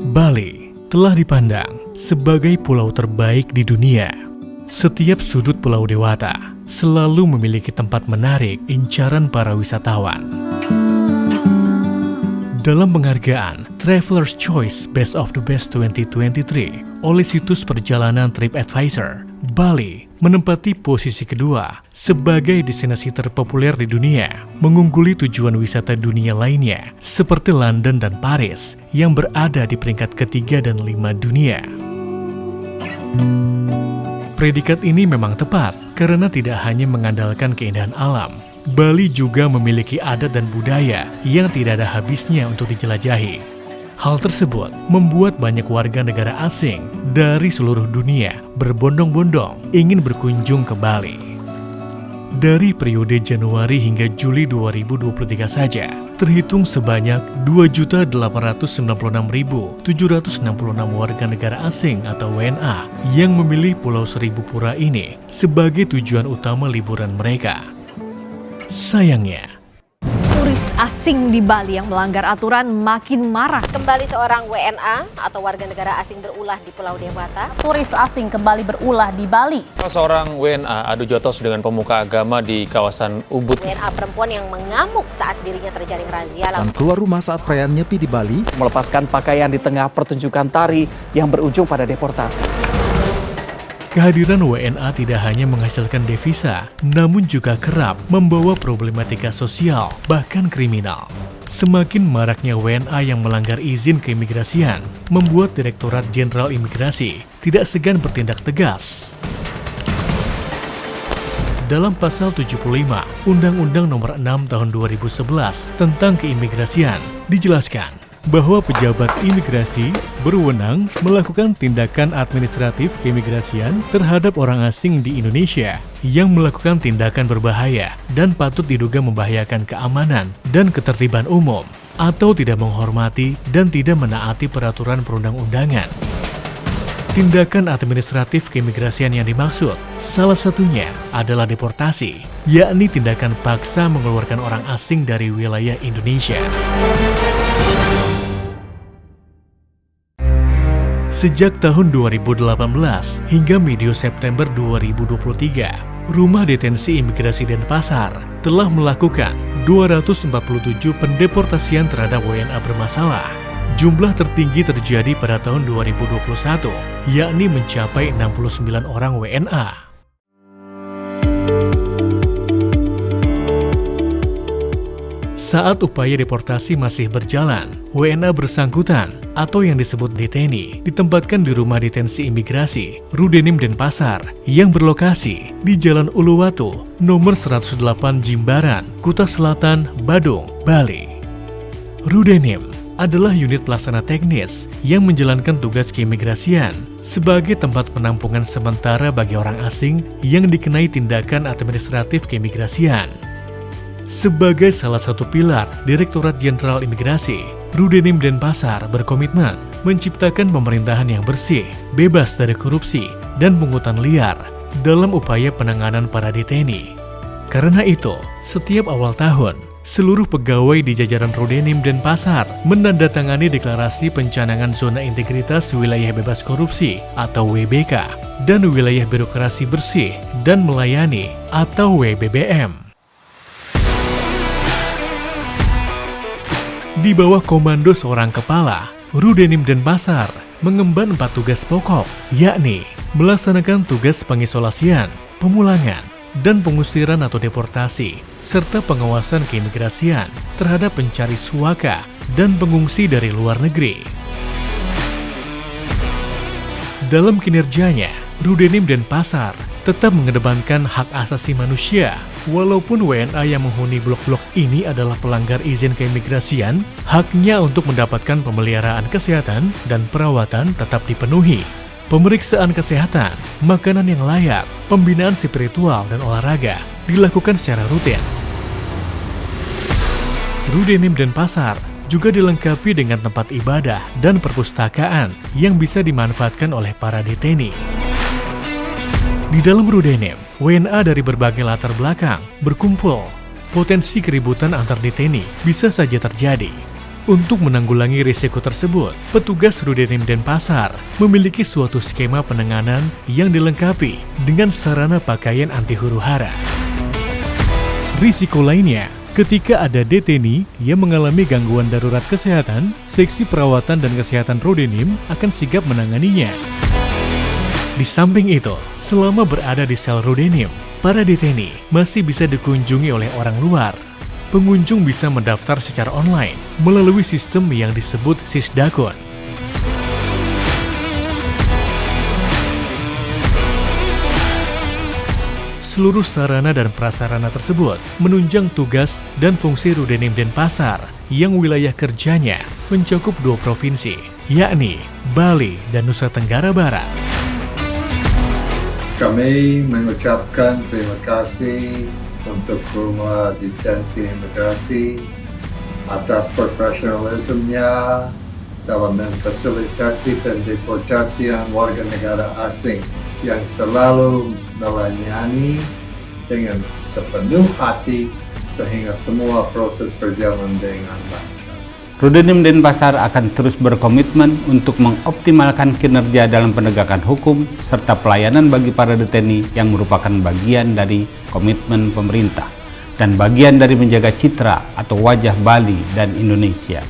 Bali telah dipandang sebagai pulau terbaik di dunia. Setiap sudut Pulau Dewata selalu memiliki tempat menarik incaran para wisatawan. Dalam penghargaan Traveler's Choice Best of the Best 2023 oleh situs perjalanan TripAdvisor, Bali menempati posisi kedua sebagai destinasi terpopuler di dunia, mengungguli tujuan wisata dunia lainnya seperti London dan Paris yang berada di peringkat ketiga dan 5 dunia. Predikat ini memang tepat karena tidak hanya mengandalkan keindahan alam, Bali juga memiliki adat dan budaya yang tidak ada habisnya untuk dijelajahi. Hal tersebut membuat banyak warga negara asing dari seluruh dunia berbondong-bondong ingin berkunjung ke Bali. Dari periode Januari hingga Juli 2023 saja, terhitung sebanyak 2.896.766 warga negara asing atau WNA yang memilih Pulau Seribu Pura ini sebagai tujuan utama liburan mereka. Sayangnya, turis asing di Bali yang melanggar aturan makin marak. Kembali seorang WNA atau warga negara asing berulah di Pulau Dewata. Turis asing kembali berulah di Bali. Seorang WNA adu jotos dengan pemuka agama di kawasan Ubud. WNA perempuan yang mengamuk saat dirinya terjaring razia. Dan keluar rumah saat perayaan Nyepi di Bali. Melepaskan pakaian di tengah pertunjukan tari yang berujung pada deportasi. Kehadiran WNA tidak hanya menghasilkan devisa, namun juga kerap membawa problematika sosial, bahkan kriminal. Semakin maraknya WNA yang melanggar izin keimigrasian, membuat Direktorat Jenderal Imigrasi tidak segan bertindak tegas. Dalam pasal 75 Undang-Undang Nomor 6 Tahun 2011 tentang keimigrasian, dijelaskan bahwa pejabat imigrasi berwenang melakukan tindakan administratif keimigrasian terhadap orang asing di Indonesia yang melakukan tindakan berbahaya dan patut diduga membahayakan keamanan dan ketertiban umum atau tidak menghormati dan tidak menaati peraturan perundang-undangan. Tindakan administratif keimigrasian yang dimaksud salah satunya adalah deportasi, yakni tindakan paksa mengeluarkan orang asing dari wilayah Indonesia. Sejak tahun 2018 hingga medio September 2023, Rumah Detensi Imigrasi Denpasar telah melakukan 247 pendeportasian terhadap WNA bermasalah. Jumlah tertinggi terjadi pada tahun 2021, yakni mencapai 69 orang WNA. Saat upaya deportasi masih berjalan, WNA bersangkutan atau yang disebut deteni ditempatkan di Rumah Detensi Imigrasi Rudenim Denpasar yang berlokasi di Jalan Uluwatu, nomor 108 Jimbaran, Kuta Selatan, Badung, Bali. Rudenim adalah unit pelaksana teknis yang menjalankan tugas keimigrasian sebagai tempat penampungan sementara bagi orang asing yang dikenai tindakan administratif keimigrasian. Sebagai salah satu pilar Direktorat Jenderal Imigrasi, Rudenim Denpasar berkomitmen menciptakan pemerintahan yang bersih, bebas dari korupsi, dan pungutan liar dalam upaya penanganan para deteni. Karena itu, setiap awal tahun, seluruh pegawai di jajaran Rudenim Denpasar menandatangani deklarasi pencanangan zona integritas wilayah bebas korupsi atau WBK dan wilayah birokrasi bersih dan melayani atau WBBM. Di bawah komando seorang kepala, Rudenim Denpasar mengemban 4 tugas pokok, yakni melaksanakan tugas pengisolasian, pemulangan, dan pengusiran atau deportasi, serta pengawasan keimigrasian terhadap pencari suaka dan pengungsi dari luar negeri. Dalam kinerjanya, Rudenim Denpasar tetap mengedepankan hak asasi manusia. Walaupun WNA yang menghuni blok-blok ini adalah pelanggar izin keimigrasian, haknya untuk mendapatkan pemeliharaan kesehatan dan perawatan tetap dipenuhi. Pemeriksaan kesehatan, makanan yang layak, pembinaan spiritual dan olahraga dilakukan secara rutin. Rudenim Denpasar juga dilengkapi dengan tempat ibadah dan perpustakaan yang bisa dimanfaatkan oleh para deteni. Di dalam Rudenim, WNA dari berbagai latar belakang berkumpul potensi keributan antar deteni bisa saja terjadi. Untuk menanggulangi risiko tersebut, petugas Rudenim Denpasar memiliki suatu skema penanganan yang dilengkapi dengan sarana pakaian anti huru-hara. Risiko lainnya, ketika ada deteni yang mengalami gangguan darurat kesehatan, Seksi Perawatan dan Kesehatan Rudenim akan sigap menanganinya. Di samping itu, selama berada di sel Rudenim, para deteni masih bisa dikunjungi oleh orang luar. Pengunjung bisa mendaftar secara online melalui sistem yang disebut Sisdakun. Seluruh sarana dan prasarana tersebut menunjang tugas dan fungsi Rudenim Denpasar yang wilayah kerjanya mencakup 2 provinsi, yakni Bali dan Nusa Tenggara Barat. Kami mengucapkan terima kasih untuk Rumah Detensi Imigrasi atas profesionalismenya dalam memfasilitasi pendeportasian warga negara asing yang selalu melayani dengan sepenuh hati sehingga semua proses berjalan dengan lancar. Rudenim Denpasar akan terus berkomitmen untuk mengoptimalkan kinerja dalam penegakan hukum serta pelayanan bagi para deteni yang merupakan bagian dari komitmen pemerintah dan bagian dari menjaga citra atau wajah Bali dan Indonesia.